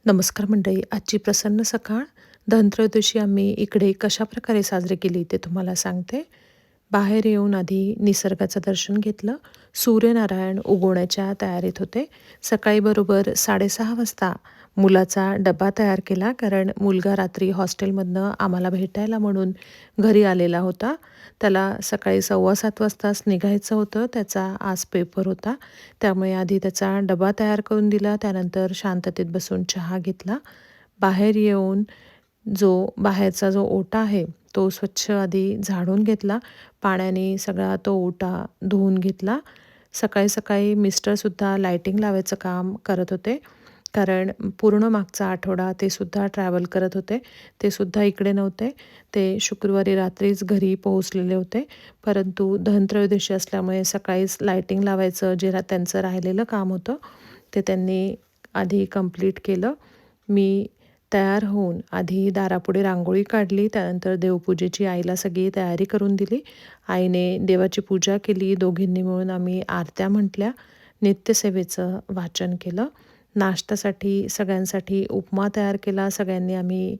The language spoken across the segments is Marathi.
नमस्कार मंडळी. आजची प्रसन्न सकाळ धनत्रयोदशी आम्ही इकडे कशाप्रकारे साजरी केली ते तुम्हाला सांगते. बाहेर येऊन आधी निसर्गाचं दर्शन घेतलं. सूर्यनारायण उगवण्याच्या तयारीत होते. सकाळी बरोबर 6:30 वाजता मुलाचा डबा तयार केला, कारण मुलगा रात्री हॉस्टेलमधनं आम्हाला भेटायला म्हणून घरी आलेला होता. त्याला सकाळी 6:15 वाजताच निघायचं होतं. त्याचा आज पेपर होता. त्यामुळे आधी त्याचा डबा तयार करून दिला. त्यानंतर शांततेत बसून चहा घेतला. बाहेर येऊन बाहेरचा जो ओटा आहे, तो स्वच्छ आधी झाडून घेतला. पाण्याने सगळा तो ओटा धुवून घेतला. सकाळी-सकाळी मिस्टरसुद्धा लाइटिंग लावायचं काम करत होते. कारण पूर्ण मागचा आठवडा ते सुद्धा ट्रॅव्हल करत होते. ते सुद्धा इकडे नव्हते. ते शुक्रवारी रात्रीच घरी पोहोचलेले होते. परंतु धनत्रयोदशी असल्यामुळे सकाळीच लाइटिंग लावायचं त्यांचं राहिलेलं काम होतं, ते त्यांनी आधी कंप्लीट केलं. मी तयार होऊन आधी दारापुढे रांगोळी काढली. त्यानंतर देवपूजेची आईला सगळी तयारी करून दिली. आईने देवाची पूजा केली. दोघींनी मिळून आम्ही आरत्या म्हटल्या. नित्यसेवेचं वाचन केलं. नाश्त्यासाठी सगळ्यांसाठी उपमा तयार केला. सगळ्यांनी आम्ही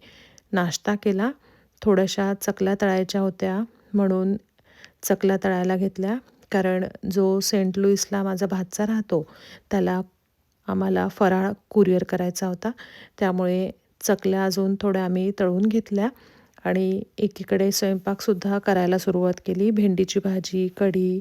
नाश्ता केला. थोड्याशा चकल्या तळायच्या होत्या म्हणून चकल्या तळायला घेतल्या. कारण जो सेंट लुईसला माझा भाचा राहतो, त्याला आम्हाला फराळ कुरिअर करायचा होता. त्यामुळे चकल्या अजून थोड्या आम्ही तळून घेतल्या आणि एकीकडे स्वयंपाकसुद्धा करायला सुरुवात केली. भेंडीची भाजी, कढी,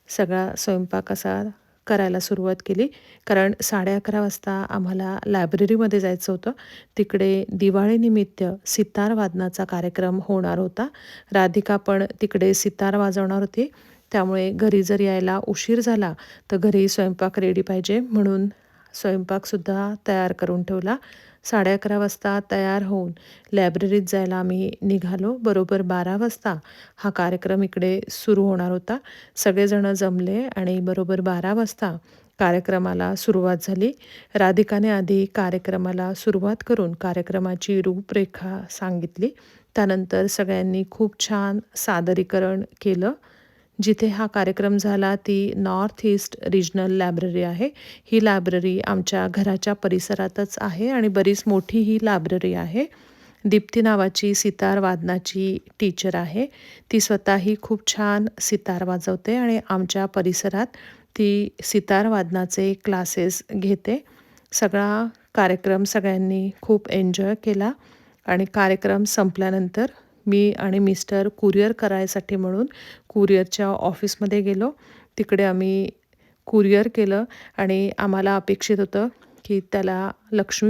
सगळा स्वयंपाक असा करायला सुरुवात केली. कारण 11:30 वाजता आम्हाला लायब्ररीमध्ये जायचं होतं. तिकडे दिवाळीनिमित्त सितार वादनाचा कार्यक्रम होणार होता. राधिका पण तिकडे सितार वाजवणार होती. त्यामुळे घरी जर यायला उशीर झाला, तर घरी स्वयंपाक रेडी पाहिजे म्हणून स्वयंपाकसुद्धा तयार करून ठेवला. 11:30 वाजता तयार होऊन लायब्ररीत जायला आम्ही निघालो. बरोबर 12 वाजता हा कार्यक्रम इकडे सुरू होणार होता. सगळेजण जमले आणि बरोबर 12 वाजता कार्यक्रमाला सुरुवात झाली. राधिकाने आधी कार्यक्रमाला सुरुवात करून कार्यक्रमाची रूपरेखा सांगितली. त्यानंतर सगळ्यांनी खूप छान सादरीकरण केलं. जिथे हा कार्यक्रम झाला ती नॉर्थ ईस्ट रिजनल लायब्ररी आहे. ही लायब्ररी आमच्या घराच्या परिसरातच आहे आणि बरीच मोठी ही लायब्ररी आहे. दीप्ती नावाची सितार वादनाची टीचर आहे. ती स्वतःही खूप छान सितार वाजवते आणि आमच्या परिसरात ती सितार वादनाचे क्लासेस घेते. सगळा कार्यक्रम सगळ्यांनी खूप एन्जॉय केला आणि कार्यक्रम संपल्यानंतर मी आणि मिस्टर कुरिअर करायसाठी म्हणून कुरिअरच्या ऑफिसमध्ये गेलो. तिकडे आम्ही कुरिअर केलं आणि आम्हाला अपेक्षित होतं की त्याला लक्ष्मी